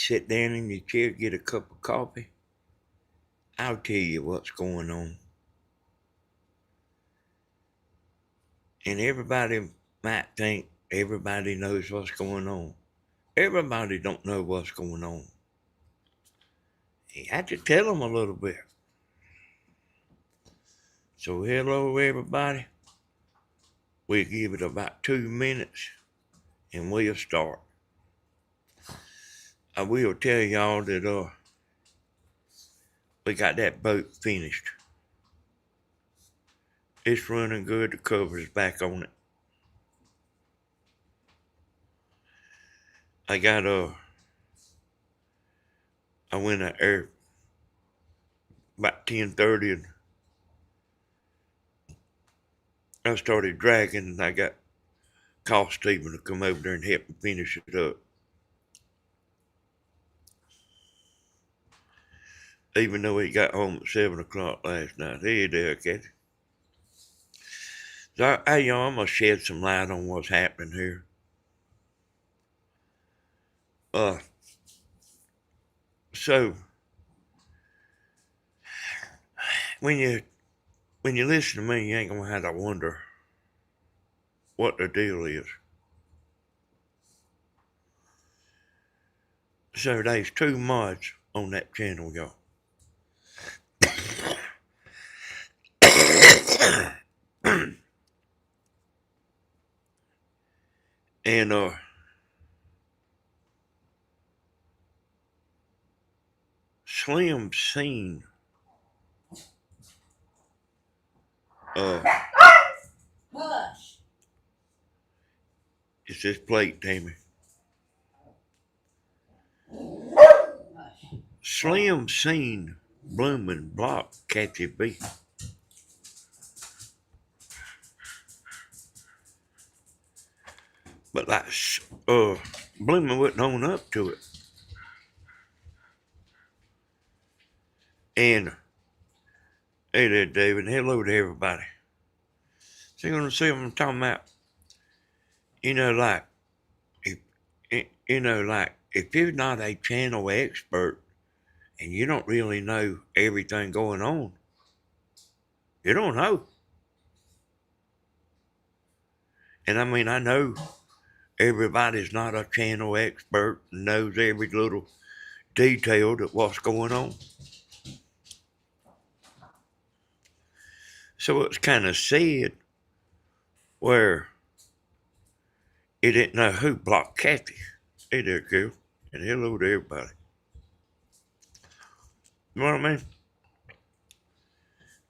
sit down in your chair, get a cup of coffee, I'll tell you what's going on. And everybody might think everybody knows what's going on. Everybody don't know what's going on. You have to tell them a little bit. So hello everybody. We'll give it about 2 minutes and we'll start. I will tell y'all that we got that boat finished. It's running good, the cover's back on it. I went out there about 10:30 and I started dragging and I called Stephen to come over there and help me finish it up. Even though he got home at 7 o'clock last night. Hey there, Kathy. So I'm gonna shed some light on what's happening here. So when you listen to me, you ain't gonna have to wonder what the deal is. So there's 2 mods on that channel, y'all. And Slim Scene Hush. It's this plate, Tammy. Slim Scene blooming block Kathy B. But like Blooming wasn't on up to it. And hey there, David. Hello to everybody. So you're gonna see what I'm talking about. Like if you're not a channel expert and you don't really know everything going on, you don't know. And I mean, I know everybody's not a channel expert and knows every little detail of what's going on. So it's kind of sad where he didn't know who blocked Kathy. Hey there, girl. And hello to everybody. You know what I mean?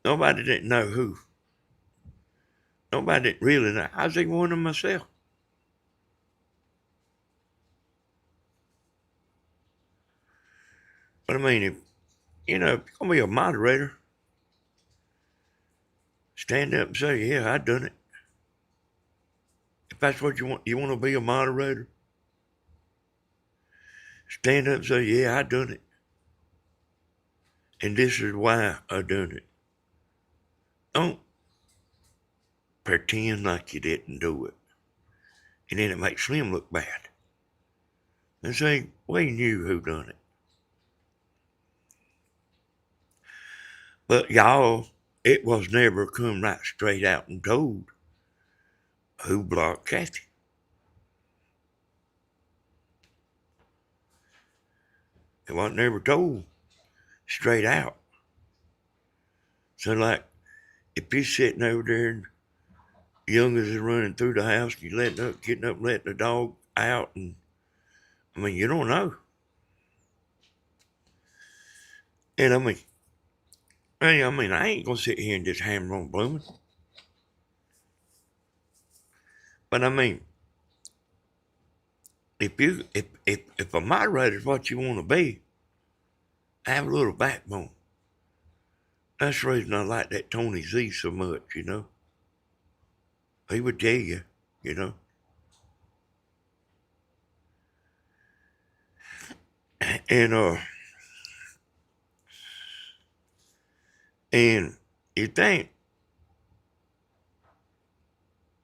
Nobody didn't know who. Nobody didn't really know. I was even wondering myself. But I mean, if you're going to be a moderator, stand up and say, yeah, I done it. If that's what you want to be a moderator, stand up and say, yeah, I done it. And this is why I done it. Don't pretend like you didn't do it. And then it makes Slim look bad. And say, we knew who done it. But y'all, it was never come right straight out and told who blocked Kathy. It wasn't never told straight out. So like, if you're sitting over there and youngers is running through the house, you getting up, letting the dog out, and I mean, you don't know. And I mean, I ain't gonna sit here and just hammer on Blooming. But I mean, if a moderator's what you want to be, have a little backbone. That's the reason I like that Tony Z so much, He would tell you, And you think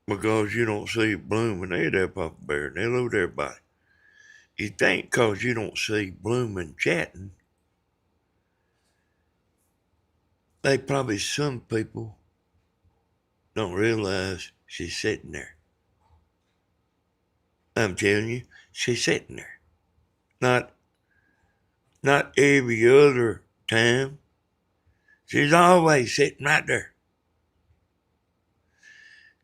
because you don't see Blooming, hey there, Papa Bear, and hello to everybody. You think 'cause you don't see Blooming chatting, they probably some people don't realize she's sitting there. I'm telling you, she's sitting there. Not not every other time. She's always sitting right there.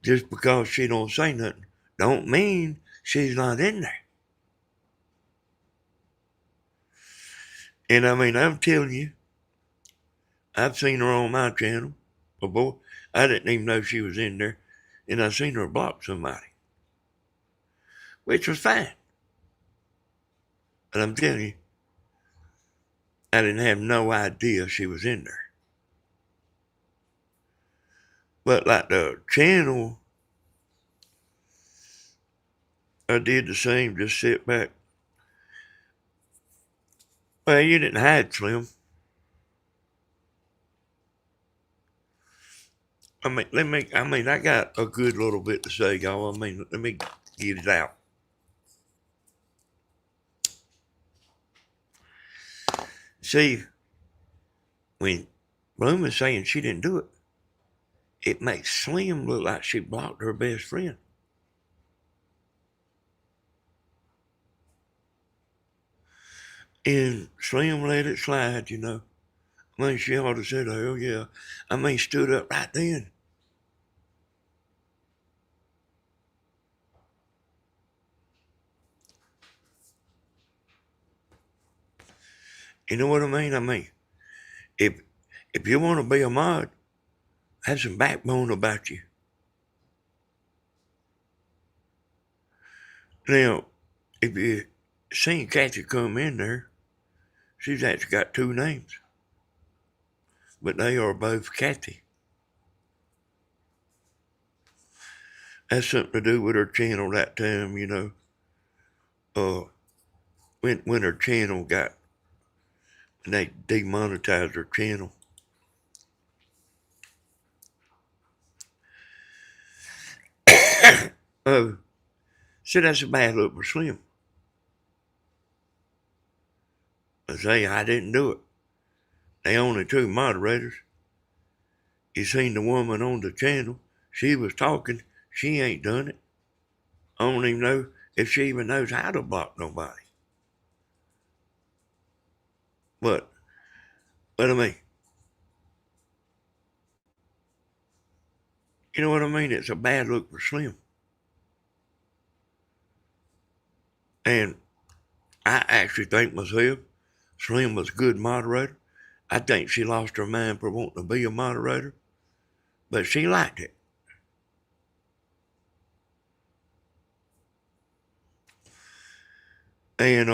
Just because she don't say nothing don't mean she's not in there. And I mean, I'm telling you, I've seen her on my channel before. I didn't even know she was in there. And I seen her block somebody, which was fine. But I'm telling you, I didn't have no idea she was in there. But like the channel, I did the same, just sit back. Well, you didn't hide, Slim. I got a good little bit to say, y'all. I mean, let me get it out. See, when Bloom is saying she didn't do it, it makes Slim look like she blocked her best friend. And Slim let it slide, you know. I mean, she ought to said, hell yeah. I mean, stood up right then. You know what I mean? I mean, if you want to be a mod, have some backbone about you. Now, if you seen Kathy come in there, she's actually got two names, but they are both Kathy. That's something to do with her channel that time, you know. When her channel got, they demonetized her channel. Oh, so that's a bad look for Slim. I say I didn't do it. They only two moderators. You seen the woman on the channel. She was talking. She ain't done it. I don't even know if she even knows how to block nobody. But I mean, you know what I mean? It's a bad look for Slim. And I actually think myself, Slim was a good moderator. I think she lost her mind for wanting to be a moderator, but she liked it. And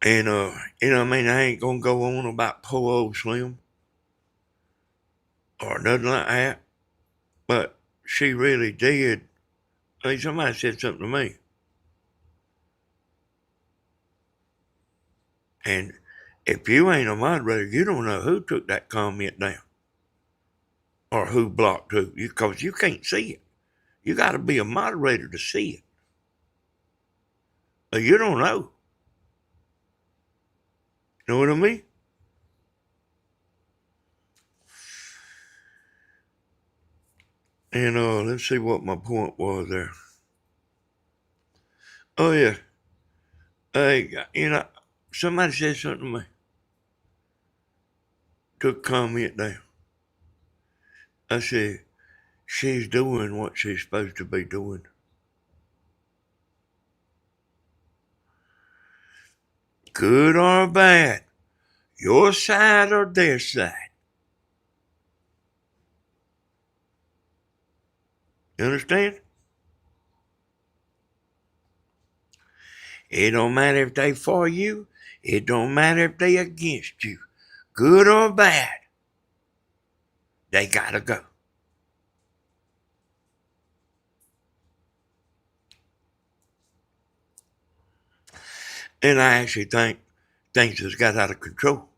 you know, I mean, I ain't gonna go on about poor old Slim or nothing like that, but she really did. I mean, somebody said something to me, and if you ain't a moderator, you don't know who took that comment down or who blocked who, because you can't see it. You got to be a moderator to see it. But you don't know. You know what I mean? And let's see what my point was there. Oh yeah, hey, you know, somebody said something to me. Took a comment down. I said, she's doing what she's supposed to be doing. Good or bad, your side or their side. You understand? It don't matter if they for you. It don't matter if they against you. Good or bad, they gotta go. And I actually think things has got out of control.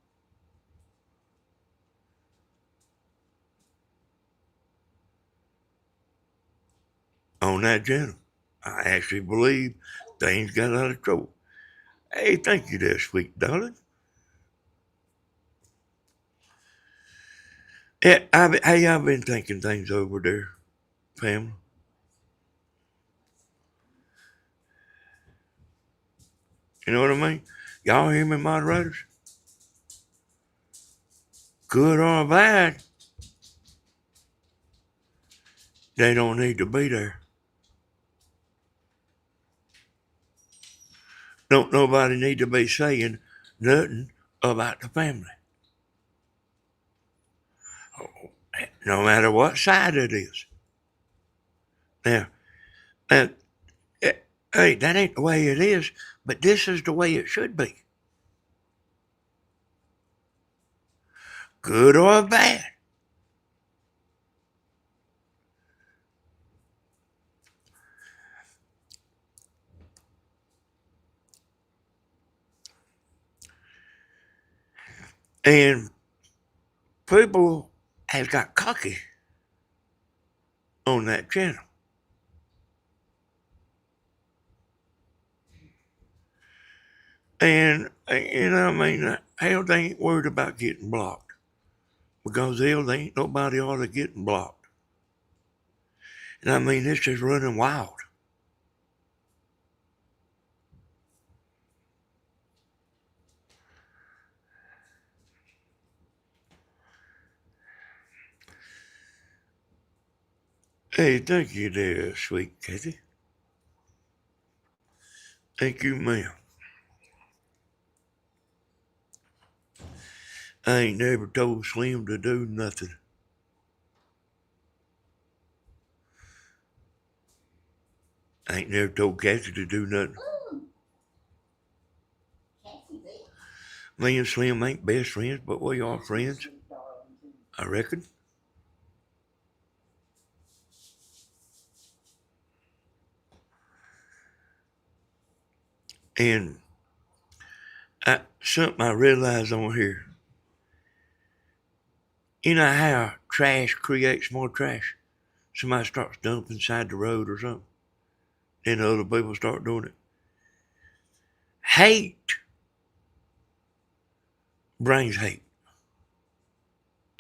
that channel. I actually believe things got out of control. Hey, thank you there, sweet darling. Hey, I've been thinking things over there, family. You know what I mean? Y'all hear me, moderators? Good or bad, they don't need to be there. Don't nobody need to be saying nothing about the family. No matter what side it is. Now, uh, hey, that ain't the way it is, but this is the way it should be. Good or bad. And people has got cocky on that channel. And, you know, I mean, hell, they ain't worried about getting blocked. Because hell, they ain't nobody ought to getting blocked. And I mean, it's just running wild. Hey, thank you there, sweet Kathy. Thank you, ma'am. I ain't never told Slim to do nothing. I ain't never told Kathy to do nothing. Me and Slim ain't best friends, but we are friends, I reckon. And something I realized on here, you know how trash creates more trash? Somebody starts dumping side the road or something, then other people start doing it. Hate brings hate.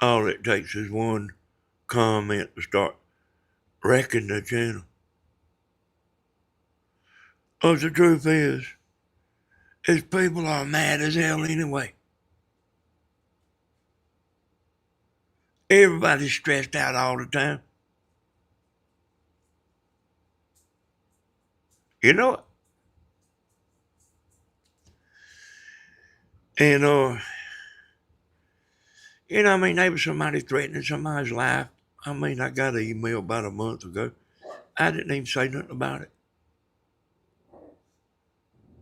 All it takes is one comment to start wrecking the channel. But the truth is people are mad as hell anyway. Everybody's stressed out all the time. You know it. And, you know, I mean, there was somebody threatening somebody's life. I mean, I got an email about a month ago. I didn't even say nothing about it.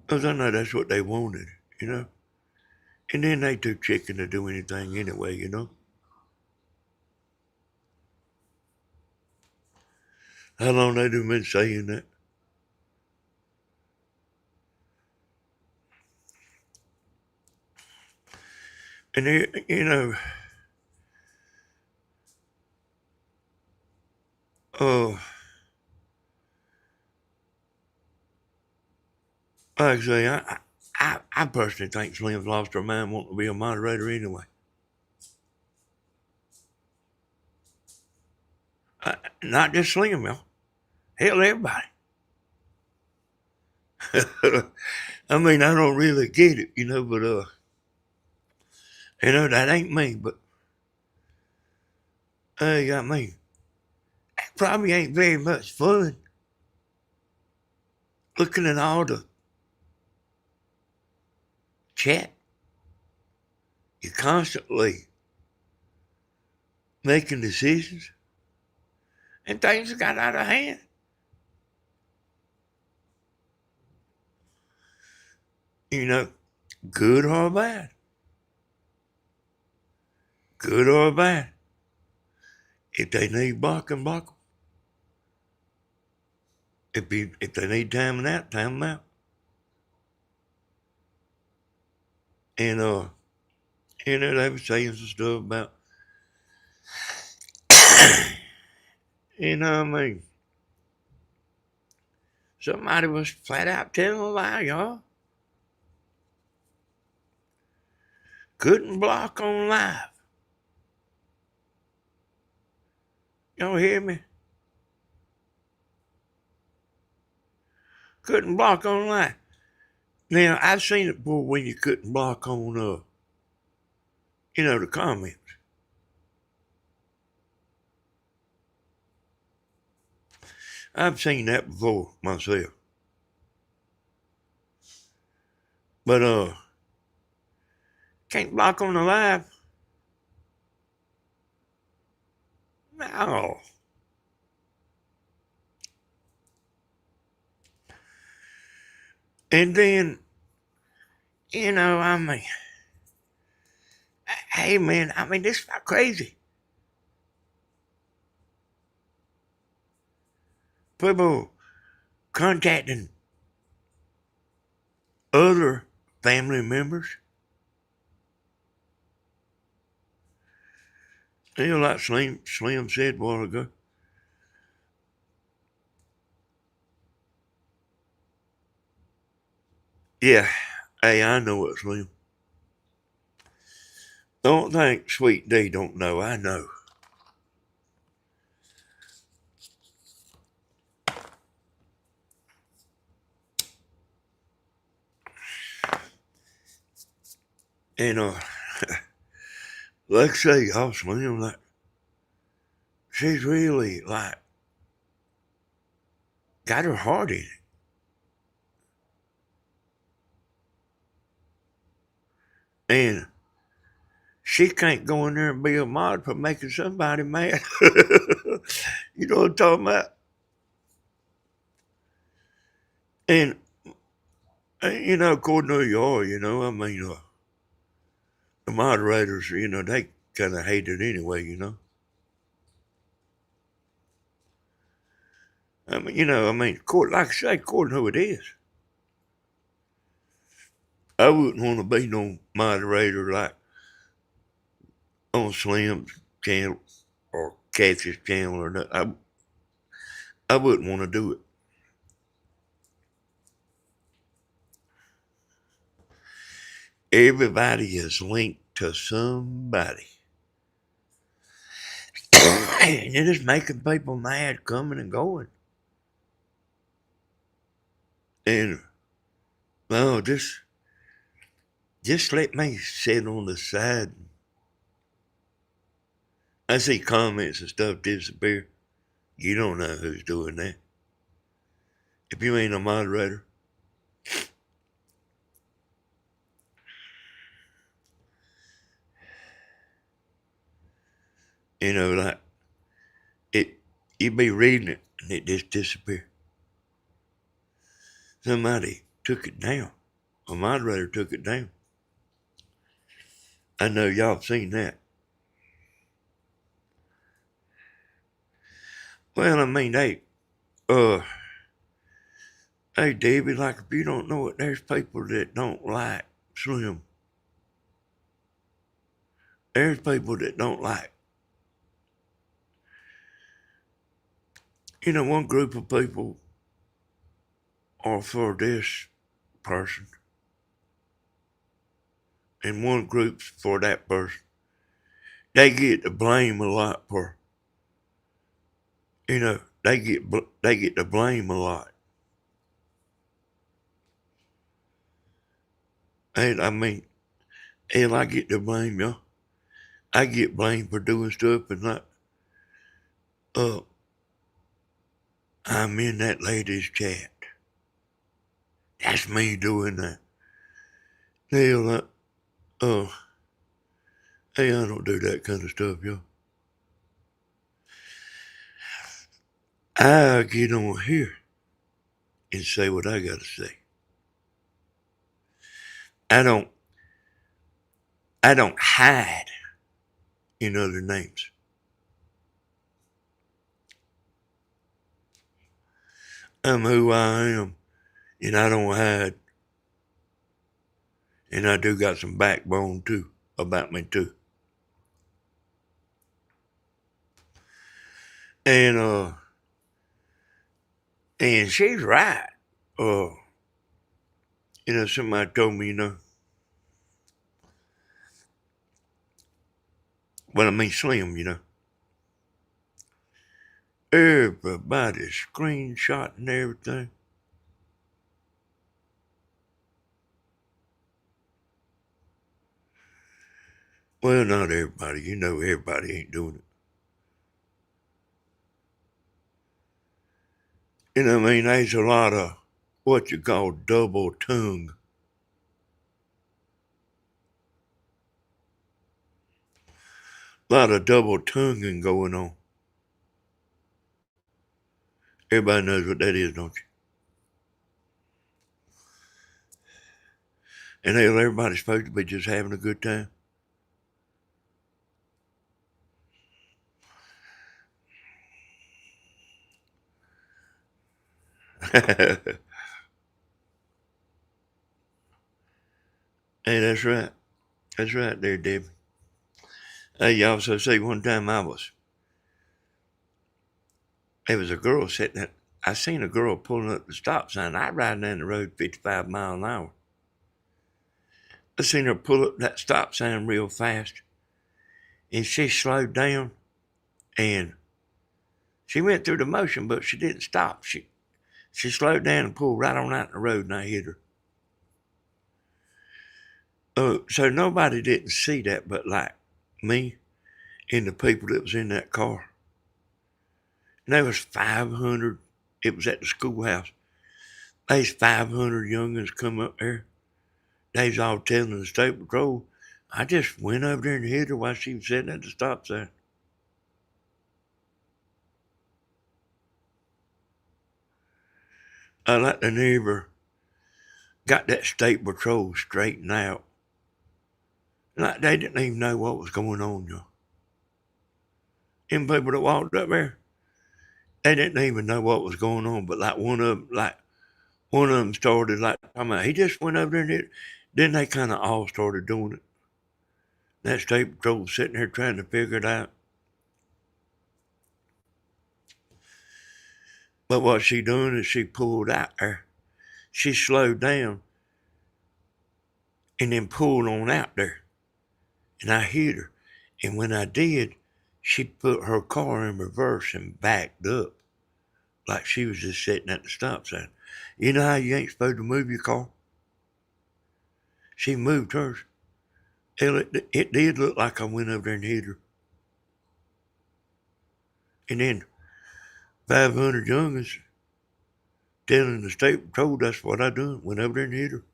Because I know that's what they wanted, you know. And then they too chicken to do anything anyway, you know. How long they been saying that? And, you know, uh, like I say, I personally think Slim's lost her mind wanting to be a moderator anyway. Not just Slim, y'all. Hell, everybody. I mean, I don't really get it, you know, but, you know, that ain't me, but, I mean, it probably ain't very much fun looking at all the chat. You're constantly making decisions, and things got out of hand. You know, good or bad. Good or bad. If they need blocking, block them. If they need timing out, time them out. And, you know, they were saying some stuff about, you know what I mean? Somebody was flat out telling a lie, y'all. Couldn't block on live. Y'all hear me? Couldn't block on live. Now, I've seen it before when you couldn't block on, the comments. I've seen that before myself. But, can't block on the live? No. And then, I mean, hey man, this is not crazy. People contacting other family members. Like Slim said a while ago. Yeah, hey, I know it, Slim. Don't think Sweet D don't know. I know. And like I say, y'all, Slim, like she's really like got her heart in it. And she can't go in there and be a mod for making somebody mad. You know what I'm talking about? And, according to who you are, the moderators, they kind of hate it anyway. Like I say, according to who it is. I wouldn't want to be no moderator like on Slim's channel or Kathy's channel or nothing. I wouldn't want to do it. Everybody is linked to somebody. And it is making people mad coming and going. And no, just let me sit on the side. I see comments and stuff disappear. You don't know who's doing that. If you ain't a moderator. Like you be reading it and it just disappear. Somebody took it down. A moderator took it down. I know y'all seen that. Well, hey, David, like if you don't know it, there's people that don't like Slim. There's people that don't like. One group of people are for this person, and one group's for that person. They get the blame a lot for, they get the blame a lot. And hell, I get the blame, y'all. I get blamed for doing stuff and not, I'm in that lady's chat. That's me doing that. Hell, hey, I don't do that kind of stuff, y'all. I get on here and say what I gotta say. I don't hide in other names. I'm who I am, and I don't hide. And I do got some backbone too, about me too. And she's right. uh, somebody told me, well, I mean, Slim, everybody's screenshot and everything. Well, not everybody. Everybody ain't doing it. I mean, there's a lot of what you call double tongue. A lot of double tonguing going on. Everybody knows what that is, don't you? And hell, everybody's supposed to be just having a good time. Hey, that's right. That's right there, Debbie. Hey, you also see one time there was a girl sitting there. I seen a girl pulling up the stop sign. I riding down the road 55 miles an hour. I seen her pull up that stop sign real fast, and she slowed down, and she went through the motion, but she didn't stop. She slowed down and pulled right on out in the road, and I hit her. So nobody didn't see that but like me and the people that was in that car. And there was 500. It was at the schoolhouse. There's 500 youngins come up there. They's all telling the state patrol. I just went over there and hit her while she was sitting at the stop sign. I like the neighbor got that state patrol straightened out. Like they didn't even know what was going on, y'all. Them people that walked up there, they didn't even know what was going on. But one of them started like talking about, he just went over there and hit. Then they kind of all started doing it. That state patrol was sitting there trying to figure it out. But what she done is she pulled out there. She slowed down and then pulled on out there. And I hit her. And when I did, she put her car in reverse and backed up like she was just sitting at the stop sign. You know how you ain't supposed to move your car? She moved hers. Hell, it did look like I went over there and hit her. And then 500 youngins telling the state patrol that's what I done. Went over there and hit her.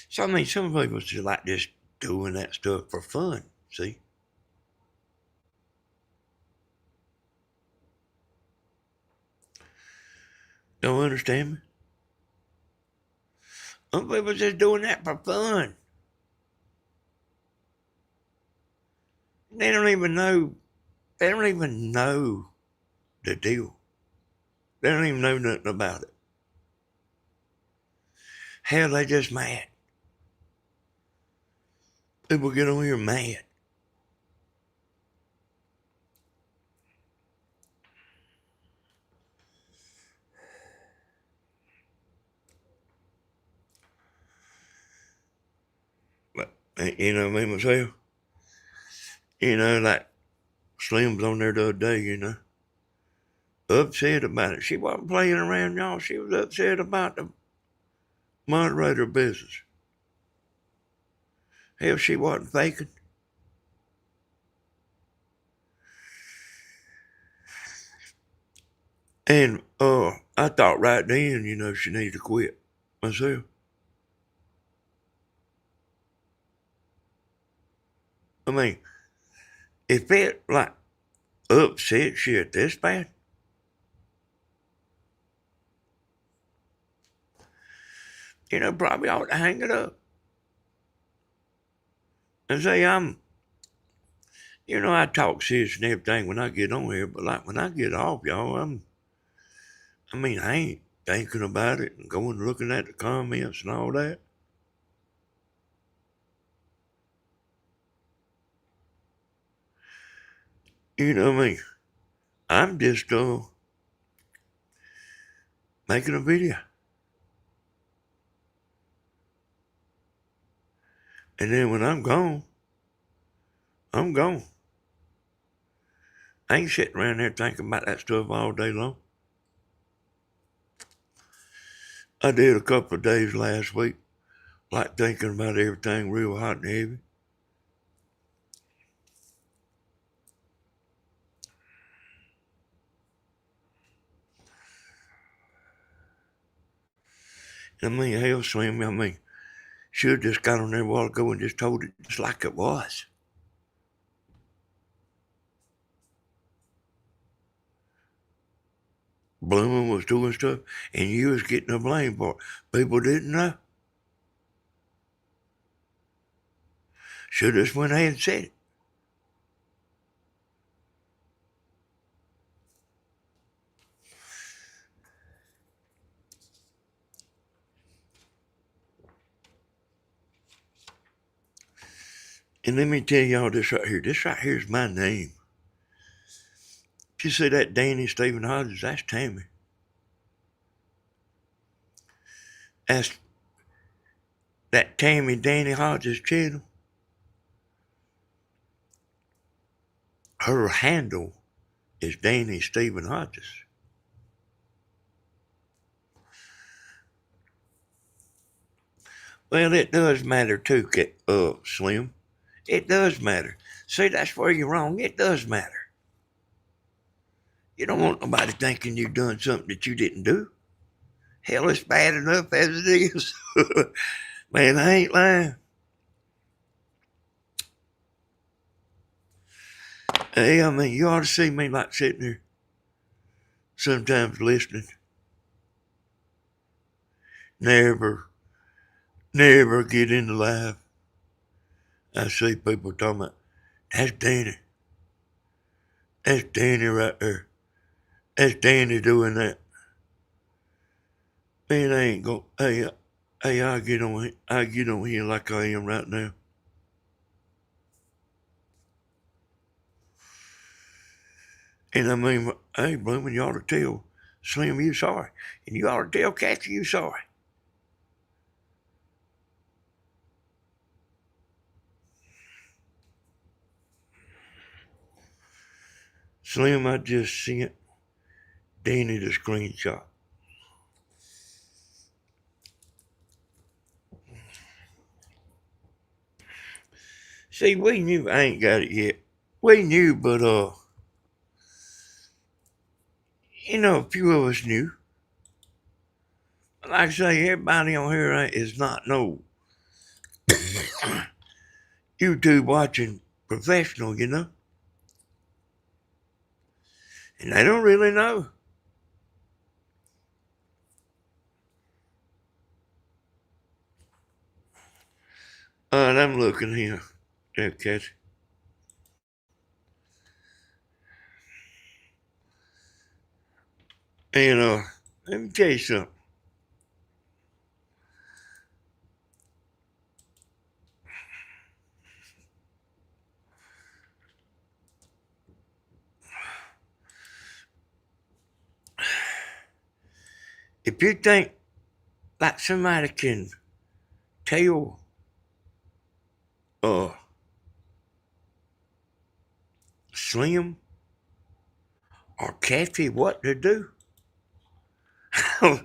So, I mean, some people just like just doing that stuff for fun, see? Don't understand me? Some people just doing that for fun. They don't even know. They don't even know the deal. They don't even know nothing about it. Hell, they just mad. People get on here mad. But, me myself, like Slim's on there the other day, upset about it. She wasn't playing around, y'all. She was upset about the moderator business. Hell, she wasn't faking. And I thought right then, she needed to quit myself. I mean, if it like upset shit this bad, probably ought to hang it up and say I talk serious and everything when I get on here, but like when I get off, y'all, I ain't thinking about it and going looking at the comments and all that. You know what I mean? I'm just making a video. And then when I'm gone, I'm gone. I ain't sitting around there thinking about that stuff all day long. I did a couple of days last week, like thinking about everything real hot and heavy. I mean, hell, Slim, I mean, should have just got on there a while ago and just told it just like it was. Blooming was doing stuff, and you was getting the blame for it. People didn't know. Should have just went ahead and said it. And let me tell y'all this right here. This right here is my name. You see that Danny Stephen Hodges? That's Tammy. That's that Tammy Danny Hodges channel. Her handle is Danny Stephen Hodges. Well, it does matter too, Slim. It does matter. See, that's where you're wrong. It does matter. You don't want nobody thinking you've done something that you didn't do. Hell, it's bad enough as it is. Man, I ain't lying. Hey, I mean, you ought to see me like sitting there sometimes listening. Never get into live. I see people talking about, that's Danny. That's Danny right there. That's Danny doing that. Man, I ain't go. Hey, I get on here like I am right now. And I mean, hey, Bloomin', you ought to tell Slim you sorry. And you ought to tell Kathy you sorry. Slim, I just sent Danny the screenshot. See, we knew I ain't got it yet. We knew, but you know, a few of us knew. Like I say, everybody on here is not no YouTube watching professional, you know. And they don't really know. And I'm looking here. There, Kathy. And let me tell you something. If you think like somebody can tell uh Slim or Kathy what to do, I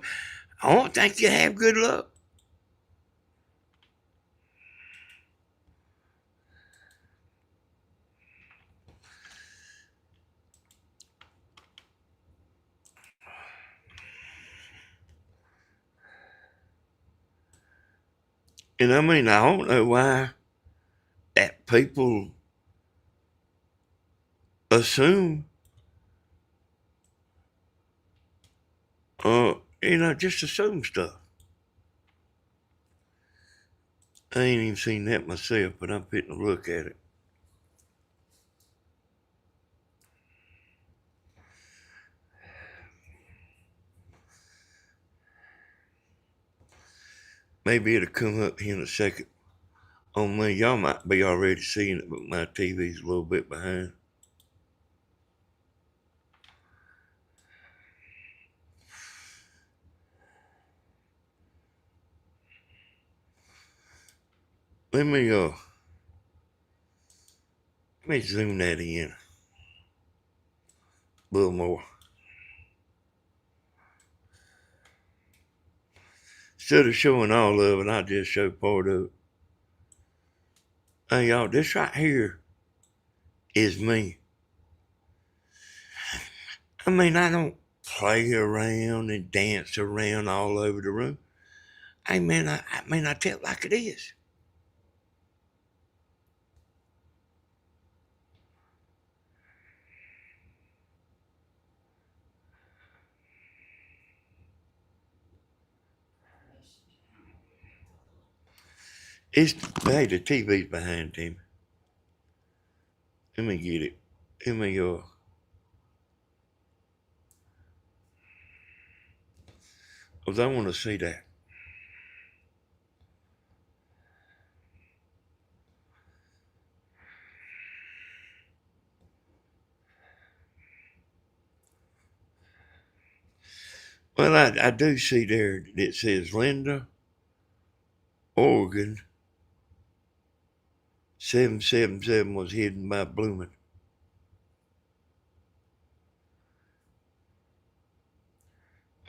don't think you have good luck. And I mean, I don't know why that people assume, just assume stuff. I ain't even seen that myself, but I'm fitting to look at it. Maybe it'll come up here in a second on me. Y'all might be already seeing it, but my TV's a little bit behind. let me zoom that in a little more. Instead of showing all of it, I'll just show part of it. Hey, y'all, this right here is me. I mean, I don't play around and dance around all over the room. Hey, man, I tell it like it is. Hey, the TV's behind him. Let me get it. Let me, because I want to see that. Well, I do see there that says Linda, Oregon, 777 was hidden by Blooming.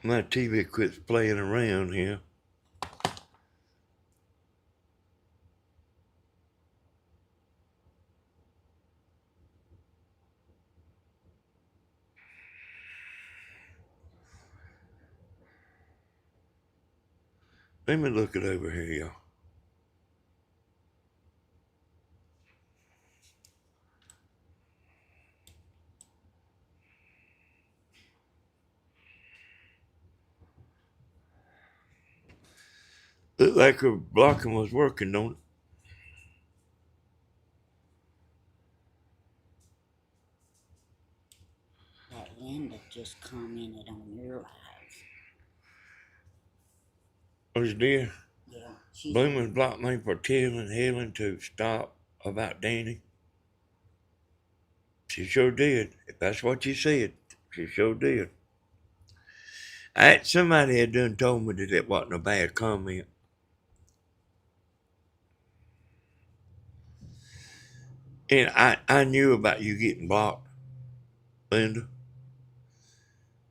My TV quits playing around here. Let me look it over here, y'all. Looked like her blocking was working, don't it? That Linda just commented on your live. Was dear? Yeah, Blooming blocked me for telling Helen to stop about Danny. She sure did. If that's what you said, she sure did. Somebody had done told me that it wasn't a bad comment. And I knew about you getting blocked, Linda.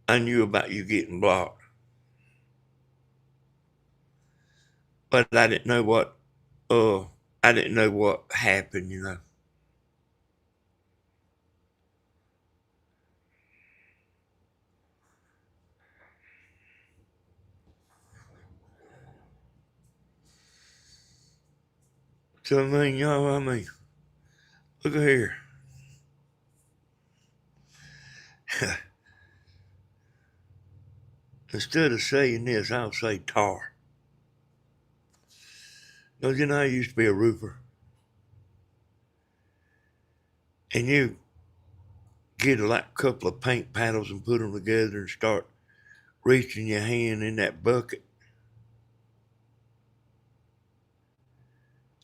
I knew about you getting blocked. But I didn't know what happened, you know. So I mean, look at here. Instead of saying this, I'll say tar. Because you know, I used to be a roofer. And you get a couple of paint paddles and put them together and start reaching your hand in that bucket.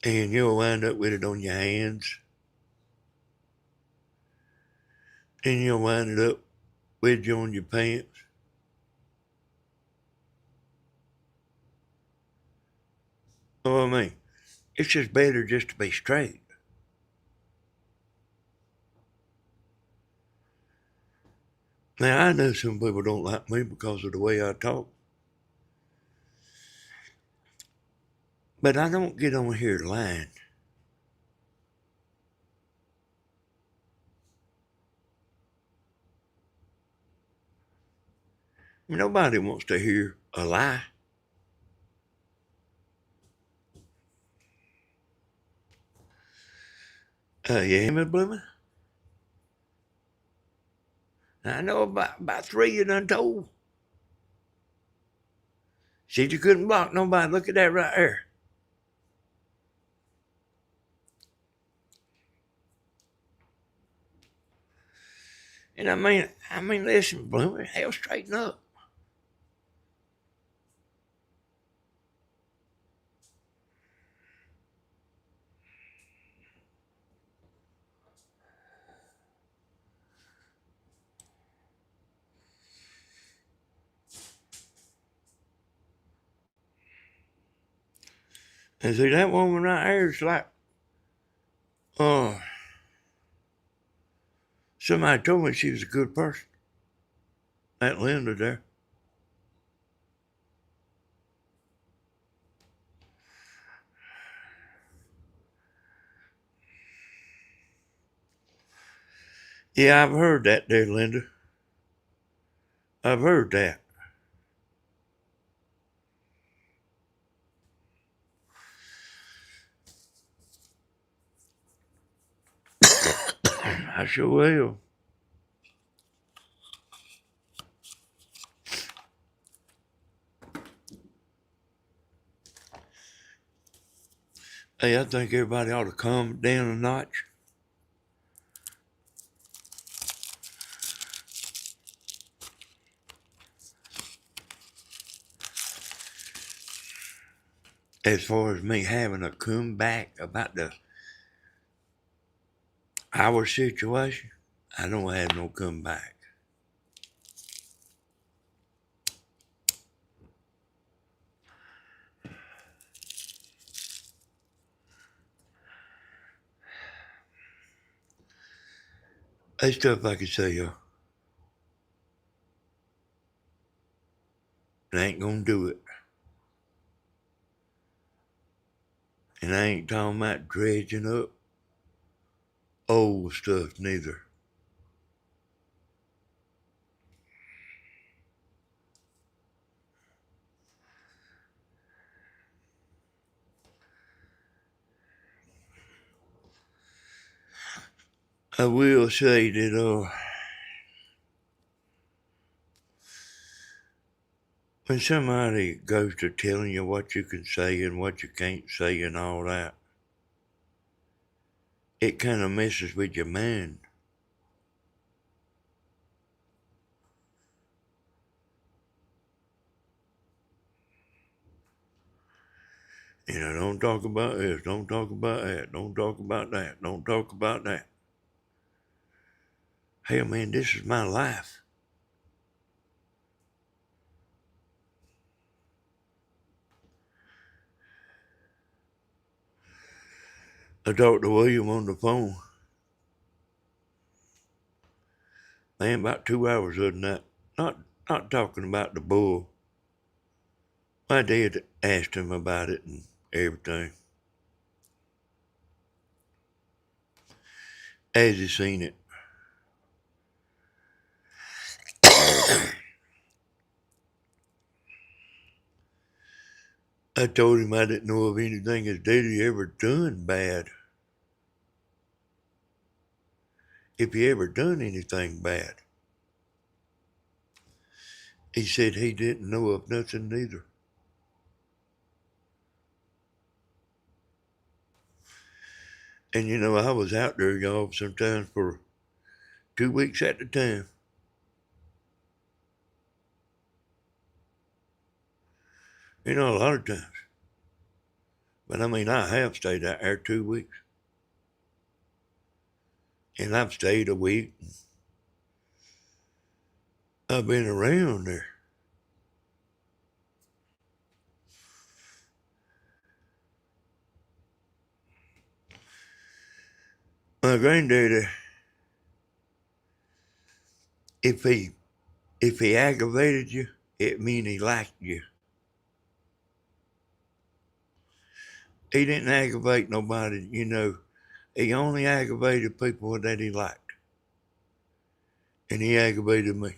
And you'll wind up with it on your hands. And you'll wind it up with you on your pants. Oh, I mean, it's just better just to be straight. Now, I know some people don't like me because of the way I talk. But I don't get on here lying. Nobody wants to hear a lie. You hear me, Bloomin'? I know about three you done told. Said you couldn't block nobody. Look at that right there. And listen, Bloomin', hell, straighten up. And see, that woman right there is like, uh, somebody told me she was a good person. That Linda there. Yeah, I've heard that there, Linda. I've heard that. I sure will. Hey, I think everybody ought to calm down a notch. As far as me having a comeback about our situation, I don't have no comeback. There's stuff I could say, y'all. And I ain't gonna do it. And I ain't talking about dredging up old stuff neither. I will say that when somebody goes to telling you what you can say and what you can't say and all that, it kind of messes with your mind. You know, don't talk about this, don't talk about that, don't talk about that, don't talk about that. Hell, man, this is my life. I talked to William on the phone. Man, about 2 hours of that. Not talking about the bull. My dad asked him about it and everything. As he seen it. I told him I didn't know of anything his daddy ever done bad. If he ever done anything bad. He said he didn't know of nothing neither. And you know, I was out there, y'all, sometimes for 2 weeks at a time. You know, a lot of times. But I mean, I have stayed out there 2 weeks. And I've stayed a week. I've been around there. My granddaddy, if he aggravated you, it mean he liked you. He didn't aggravate nobody, you know. He only aggravated people that he liked. And he aggravated me.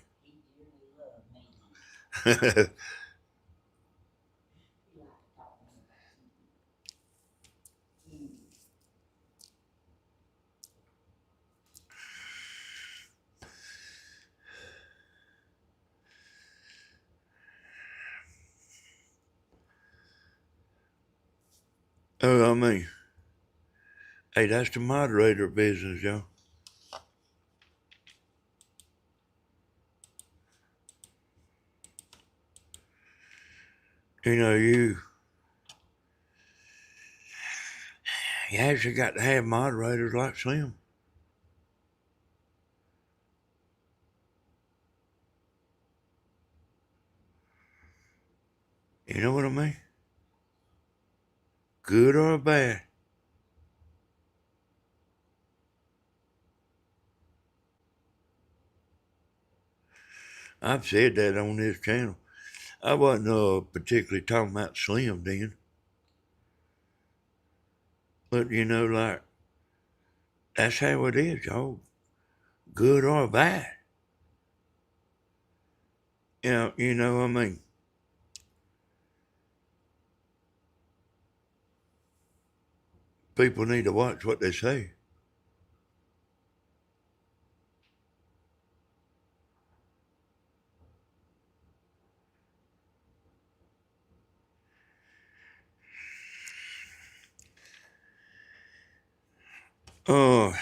Oh, I mean, hey, that's the moderator business, y'all. You know, you actually got to have moderators like Slim. You know what I mean? good or bad. I've said that on this channel. I wasn't particularly talking about Slim then. But, like, that's how it is, y'all. Good or bad. I mean, people need to watch what they say. Oh,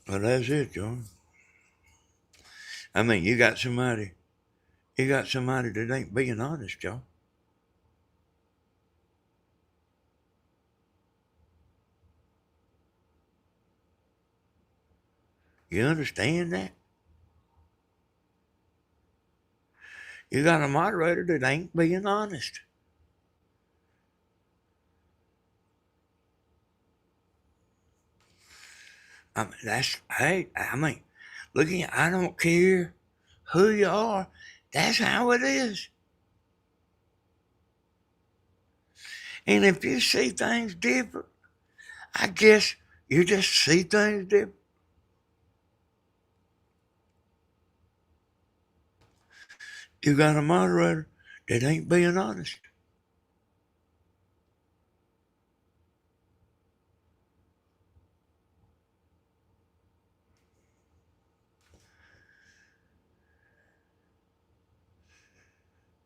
well, that's it, John. I mean, you got somebody that ain't being honest, y'all. You understand that? You got a moderator that ain't being honest. I mean, look at, I don't care who you are. That's how it is. And if you see things different, I guess you just see things different. You got a moderator that ain't being honest.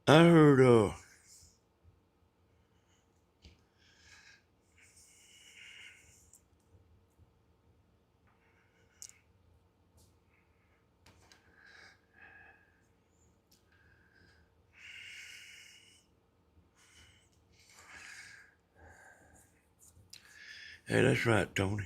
I heard, hey, that's right, Tony.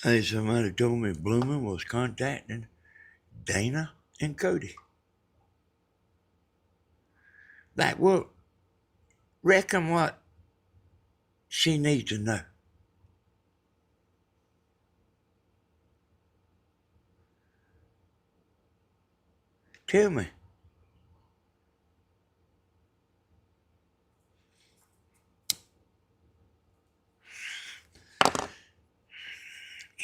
Hey, somebody told me Bloomer was contacting Dana and Cody. Like, well, reckon what she needs to know. Tell me.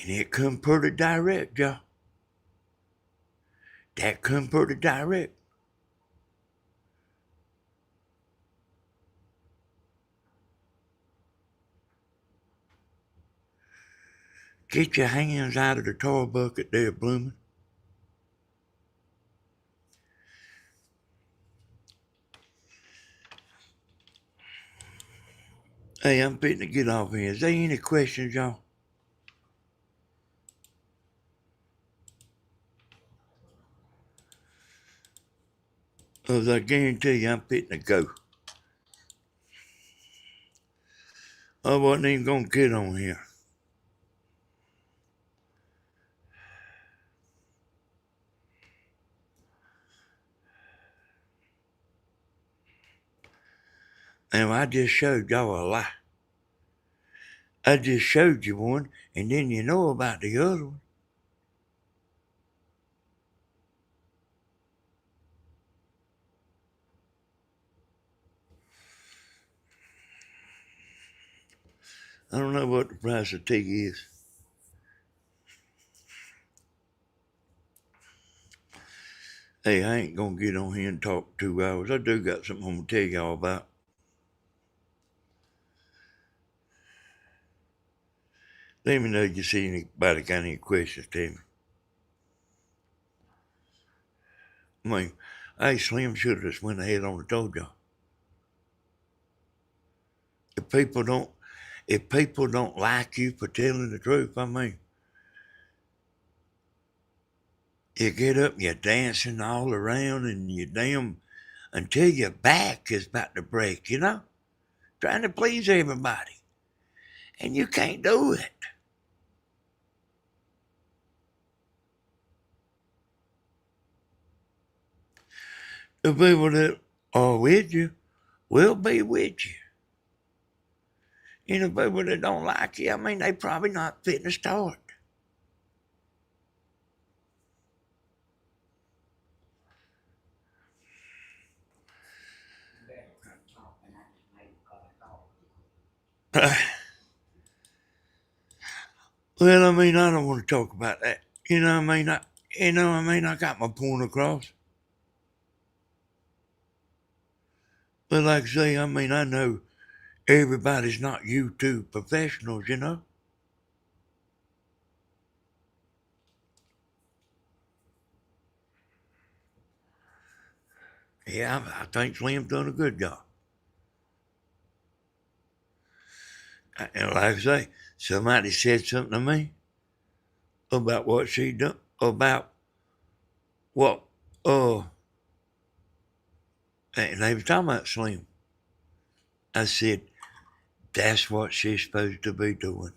And it come pretty direct, y'all. That come pretty direct. Get your hands out of the toy bucket there, Bloomin'. Hey, I'm fitting to get off here. Is there any questions, y'all? Because I guarantee you I'm fitting to go. I wasn't even going to get on here. And I just showed y'all a lie. I just showed you one, and then you know about the other one. I don't know what the price of tea is. Hey, I ain't gonna get on here and talk 2 hours. I do got something I'm gonna tell y'all about. Let me know if you see anybody got any questions to me. I mean, hey, Slim should have just went ahead on and told y'all. If people don't like you for telling the truth, I mean, you get up and you're dancing all around and you damn until your back is about to break, trying to please everybody. And you can't do it. The people that are with you will be with you. And the people that don't like you, I mean, they probably not fitting to start. Well, I mean, I don't want to talk about that. You know what I mean? I got my point across. But like I say, I mean, I know everybody's not YouTube professionals, you know? Yeah, I think Slim's done a good job. And like I say, somebody said something to me about what she done, about what, and they was talking about Slim. I said, that's what she's supposed to be doing.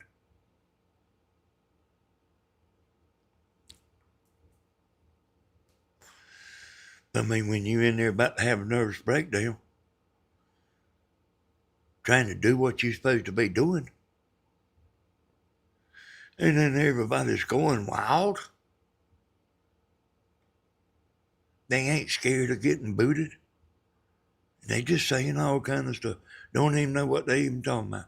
I mean, when you're in there about to have a nervous breakdown, trying to do what you're supposed to be doing, and then everybody's going wild, they ain't scared of getting booted. They just saying all kind of stuff. Don't even know what they even talking about.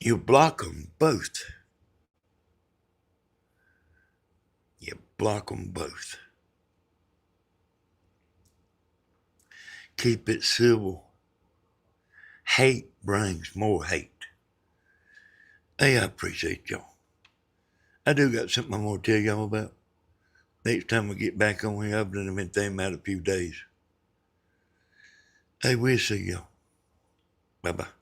You block them both. You block them both. Keep it civil. Hate brings more hate. Hey, I appreciate y'all. I do got something I'm going to tell y'all about. Next time we get back on here, I've been thinking about a few days. Hey, we'll see y'all. Bye-bye.